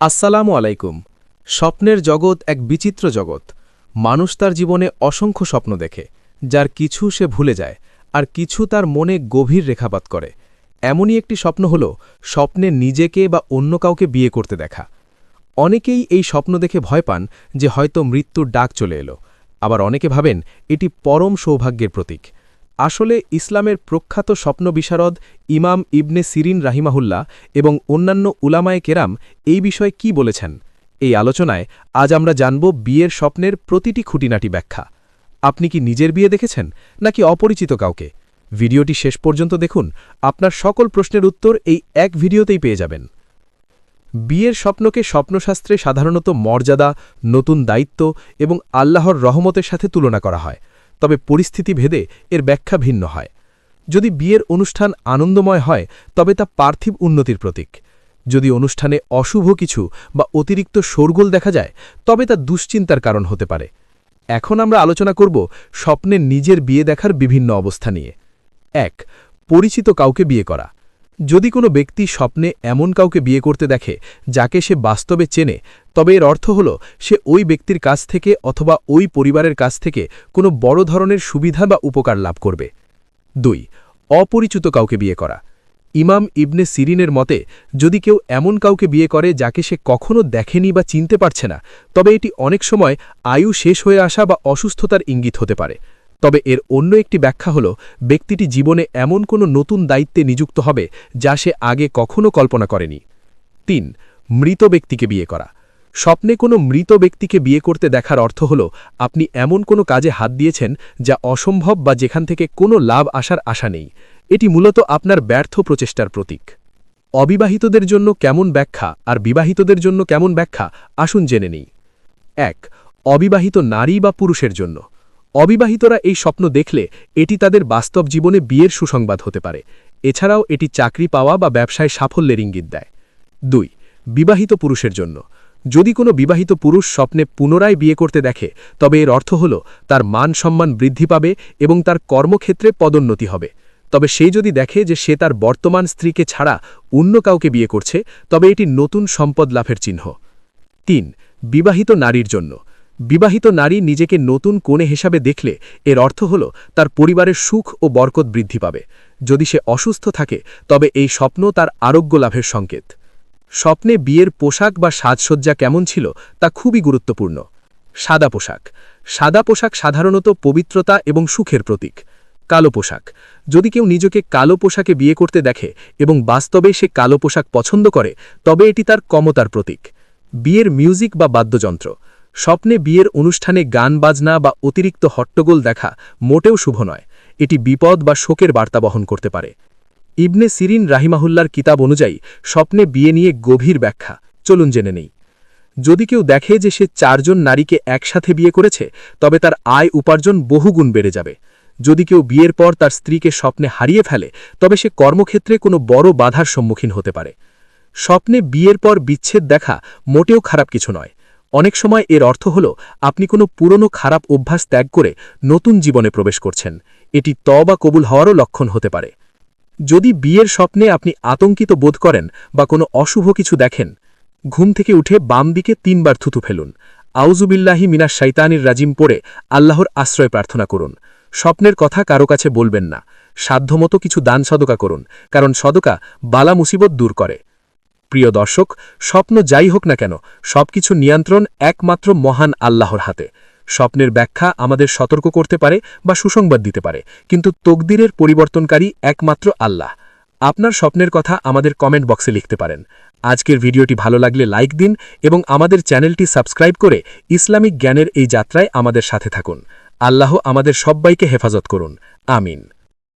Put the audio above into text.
আসসালামু আলাইকুম। স্বপ্নের জগৎ এক বিচিত্র জগৎ। মানুষ তার জীবনে অসংখ্য স্বপ্ন দেখে, যার কিছু সে ভুলে যায়, আর কিছু তার মনে গভীর রেখাপাত করে। এমনই একটি স্বপ্ন হল স্বপ্নে নিজেকে বা অন্য কাউকে বিয়ে করতে দেখা। অনেকেই এই স্বপ্ন দেখে ভয় পান যে হয়তো মৃত্যুর ডাক চলে এলো, আবার অনেকে ভাবেন এটি পরম সৌভাগ্যের প্রতীক। আসলে ইসলামের প্রখ্যাত স্বপ্ন বিশারদ ইমাম ইবনে সিরিন রাহিমাহুল্লাহ এবং অন্যান্য উলামায়ে কেরাম এই বিষয়ে কি বলেছেন, এই আলোচনায় আজ আমরা জানব বিয়ের স্বপ্নের প্রতিটি খুঁটিনাটি ব্যাখ্যা। আপনি কি নিজের বিয়ে দেখেছেন নাকি অপরিচিত কাউকে? ভিডিওটি শেষ পর্যন্ত দেখুন, আপনার সকল প্রশ্নের উত্তর এই এক ভিডিওতেই পেয়ে যাবেন। বিয়ের স্বপ্নকে স্বপ্নশাস্ত্রে সাধারণত মর্যাদা, নতুন দায়িত্ব এবং আল্লাহর রহমতের সাথে তুলনা করা হয়, তবে পরিস্থিতি ভেদে এর ব্যাখ্যা ভিন্ন হয়। যদি বিয়ের অনুষ্ঠান আনন্দময় হয় তবে তা পার্থিব উন্নতির প্রতীক। যদি অনুষ্ঠানে অশুভ কিছু বা অতিরিক্ত শোরগোল দেখা যায় তবে তা দুশ্চিন্তার কারণ হতে পারে। এখন আমরা আলোচনা করব স্বপ্নে নিজের বিয়ে দেখার বিভিন্ন অবস্থা নিয়ে। ১. পরিচিত কাউকে বিয়ে করা। যদি কোনো ব্যক্তি স্বপ্নে এমন কাউকে বিয়ে করতে দেখে যাকে সে বাস্তবে চেনে, তবে এর অর্থ হল সে ওই ব্যক্তির কাছ থেকে অথবা ওই পরিবারের কাছ থেকে কোনো বড় ধরনের সুবিধা বা উপকার লাভ করবে। ২. অপরিচিত কাউকে বিয়ে করা। ইমাম ইবনে সিরিনের মতে যদি কেউ এমন কাউকে বিয়ে করে যাকে সে কখনো দেখেনি বা চিনতে পারছে না, তবে এটি অনেক সময় আয়ু শেষ হয়ে আসা বা অসুস্থতার ইঙ্গিত হতে পারে। তবে এর অন্য একটি ব্যাখ্যা হল ব্যক্তিটি জীবনে এমন কোনো নতুন দায়িত্বে নিযুক্ত হবে যা সে আগে কখনো কল্পনা করেনি। ৩. মৃত ব্যক্তিকে বিয়ে করা। স্বপ্নে কোনো মৃত ব্যক্তিকে বিয়ে করতে দেখার অর্থ হল আপনি এমন কোনো কাজে হাত দিয়েছেন যা অসম্ভব বা যেখান থেকে কোনো লাভ আসার আশা নেই। এটি মূলত আপনার ব্যর্থ প্রচেষ্টার প্রতীক। অবিবাহিতদের জন্য কেমন ব্যাখ্যা আর বিবাহিতদের জন্য কেমন ব্যাখ্যা, আসুন জেনে নিই। ১. অবিবাহিত নারী বা পুরুষের জন্য। অবিবাহিতরা এই স্বপ্ন দেখলে এটি তাদের বাস্তব জীবনে বিয়ের সুসংবাদ হতে পারে। এছাড়াও এটি চাকরি পাওয়া বা ব্যবসায় সাফল্যের ইঙ্গিত দেয়। ২. বিবাহিত পুরুষের জন্য। যদি কোনো বিবাহিত পুরুষ স্বপ্নে পুনরায় বিয়ে করতে দেখে তবে এর অর্থ হল তার মান সম্মান বৃদ্ধি পাবে এবং তার কর্মক্ষেত্রে পদোন্নতি হবে। তবে সে যদি দেখে যে সে তার বর্তমান স্ত্রীকে ছাড়া অন্য কাউকে বিয়ে করছে, তবে এটি নতুন সম্পদ লাভের চিহ্ন। ৩. বিবাহিত নারীর জন্য। বিবাহিত নারী নিজেকে নতুন কোণে হিসাবে দেখলে এর অর্থ হল তার পরিবারের সুখ ও বরকত বৃদ্ধি পাবে। যদি সে অসুস্থ থাকে তবে এই স্বপ্ন তার আরোগ্য লাভের সংকেত। স্বপ্নে বিয়ের পোশাক বা সাজসজ্জা কেমন ছিল তা খুবই গুরুত্বপূর্ণ। সাদা পোশাক। সাদা পোশাক সাধারণত পবিত্রতা এবং সুখের প্রতীক। কালো পোশাক। যদি কেউ নিজেকে কালো পোশাকে বিয়ে করতে দেখে এবং বাস্তবে সে কালো পোশাক পছন্দ করে তবে এটি তার ক্ষমতার প্রতীক। বিয়ের মিউজিক বা বাদ্যযন্ত্র। স্বপ্নে বিয়ের অনুষ্ঠানে গান বাজনা বা অতিরিক্ত হট্টগোল দেখা মোটেও শুভ নয়। এটি বিপদ বা শোকের বার্তা বহন করতে পারে। ইবনে সিরিন রাহিমাহুল্লার কিতাব অনুযায়ী স্বপ্নে বিয়ে নিয়ে গভীর ব্যাখ্যা, চলুন জেনে নেই। যদি কেউ দেখে যে সে ৪ জন নারীকে একসাথে বিয়ে করেছে তবে তার আয় উপার্জন বহুগুণ বেড়ে যাবে। যদি কেউ বিয়ের পর তার স্ত্রীকে স্বপ্নে হারিয়ে ফেলে তবে সে কর্মক্ষেত্রে কোনো বড় বাধার সম্মুখীন হতে পারে। স্বপ্নে বিয়ের পর বিচ্ছেদ দেখা মোটেও খারাপ কিছু নয়। অনেক সময় এর অর্থ হল আপনি কোনো পুরনো খারাপ অভ্যাস ত্যাগ করে নতুন জীবনে প্রবেশ করছেন। এটি তওবা কবুল হওয়ারও লক্ষণ হতে পারে। যদি বিয়ের স্বপ্নে আপনি আতঙ্কিত বোধ করেন বা কোনো অশুভ কিছু দেখেন, ঘুম থেকে উঠে বাম দিকে ৩ বার থুতু ফেলুন। আউযুবিল্লাহি মিনাশ শাইতানির রাজিম পড়ে আল্লাহর আশ্রয় প্রার্থনা করুন। স্বপ্নের কথা কারো কাছে বলবেন না। সাধ্যমতো কিছু দান সদকা করুন, কারণ সদকা বালা মুসিবত দূর করে। প্রিয় দর্শক, স্বপ্ন যাই হোক না কেন, সবকিছু নিয়ন্ত্রণ একমাত্র মহান আল্লাহর হাতে। স্বপ্নের ব্যাখ্যা আমাদের সতর্ক করতে পারে বা সুসংবাদ দিতে পারে, কিন্তু তকদিরের পরিবর্তনকারী একমাত্র আল্লাহ। আপনার স্বপ্নের কথা আমাদের কমেন্ট বক্সে লিখতে পারেন। আজকের ভিডিওটি ভালো লাগলে লাইক দিন এবং আমাদের চ্যানেলটি সাবস্ক্রাইব করে ইসলামিক জ্ঞানের এই যাত্রায় আমাদের সাথে থাকুন। আল্লাহ আমাদের সব্বাইকে হেফাজত করুন। আমিন।